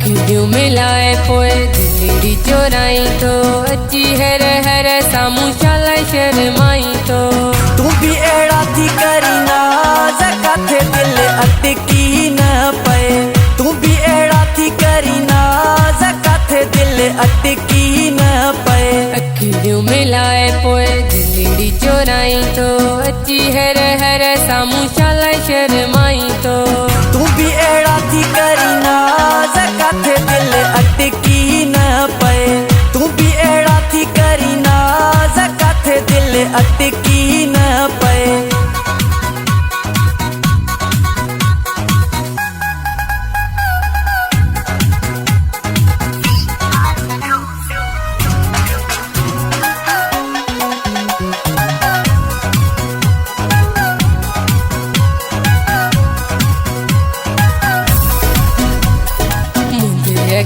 अखियूं मिलाए पोए दिलड़ी चोराई तो अची हर हर सामू शाला शर्माई तो तू भी एड़ा थी करीना ज़काथे दिल अटकी न पे। तू भी एड़ा थी करीना ज़काथे दिल अटकी न पे। अखियूं मिलाए पोए दिलड़ी चोराई तो अची हर हर सामू शाला शर्माई तो तू भी एड़ा थी करीना ज़काथे दिल अटकी न पे। तू भी एड़ा थी करीना ज़काथे दिल अटकी न पे।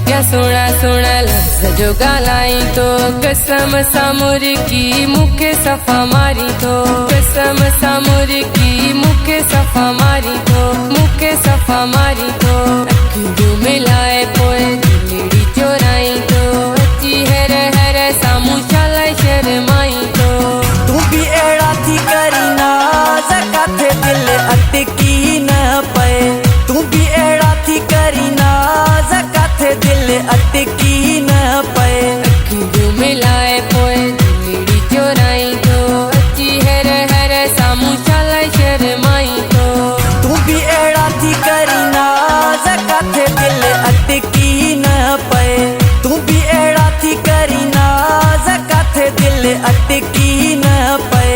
क्या सोना सोना लफ्ज़ जो गालाई तो कसम सामुर की मुखे सफा मारी तो कसम सामुर की मुखे सफा मारी तो मुखे सफा मारी तो अखियूं मिलाए पोए दिलड़ी चोराई तो अची हर हर सामू शाला शर्माई तो तू भी एड़ा थी करीना ज़काथे दिल अटकी न पे। तू भी एड़ा थी करीना ज़काथे दिल अटकी न पे। अखियूं मिलाए पोए दिलड़ी चोराई तो अची हर हर सामू शाला शर्माई तो तू भी एड़ा थी करीना ज़काथे दिल अटकी न पे। तू भी एड़ा थी करीना ज़काथे दिल अटकी न पे।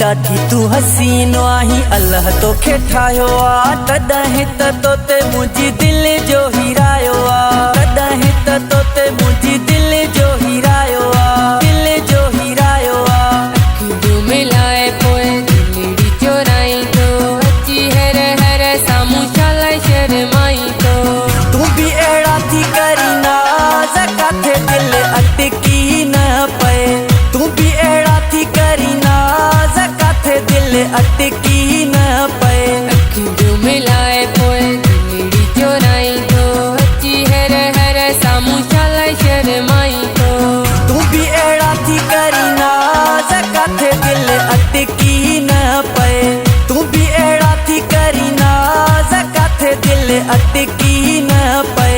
ॾाढी तू हसीनो आही अल्लाह तोखे ठाहियो आ। तॾहिं त तोते मुंहिंजी दिल जो हीरायो आ। तॾहिं त तोते मुंहिंजी दिल जो हीरायो आ। दिल जो हीरायो आ। अखियूं मिलाए पोए दिलड़ी चोराई तो अची हर हर सामू शाला शर्माई तो तू भी एड़ा थी करीना ज़काथे दिल अटकी न पे। तू भी एड़ा थी करीना ज़काथे दिल अटकी न पे। अखियूं मिलाए पोए दिलड़ी चोराई तो अची हर हर सामू शाला शर्माई तो तू भी एड़ा थी करीना ज़काथे दिल अटकी न पे। तू भी एड़ा थी करीना ज़काथे दिल अटकी न पे।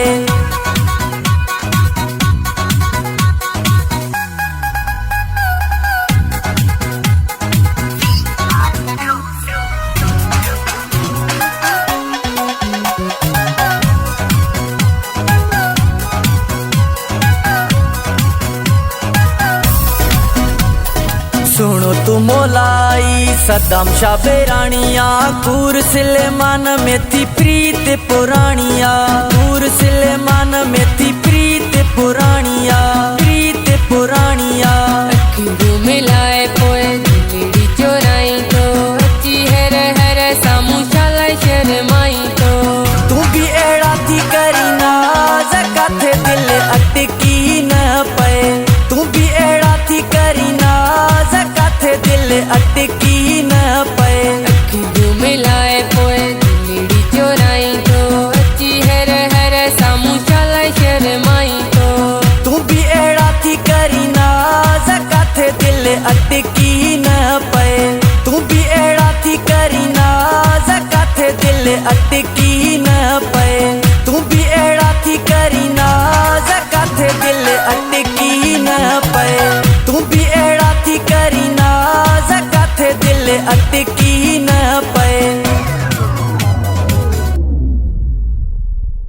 सुनो तू मोलाई सदाम शाह बेरानिया कूर सिलेमान में थी प्रीत पुरानिया। कूर सिलेमान में थी प्रीत पुरानिया। प्रीत पुरानिया। अखियूं मिलाए पोए दिलड़ी चोराई तो अची हर हर सामू शाला शर्माई तो तू भी एड़ा थी करीना ज़काथे दिल अटकी न पे। तू भी एड़ा थी करीना ज़काथे दिल अटकी न पे। अखियूं मिलाए पोए दिलड़ी चोराई तो अची हर हर सामू शाला शर्माई तो तू भी एड़ा थी करीना ज़काथे दिल अटकी न पे। तू भी एड़ा थी करीना ज़काथे दिल अटकी न पे। तू भी एड़ा थी करीना ज़काथे दिल अटकी न पे। तू भी एड़ा थी करीना ज़काथे दिल अटकी न पे।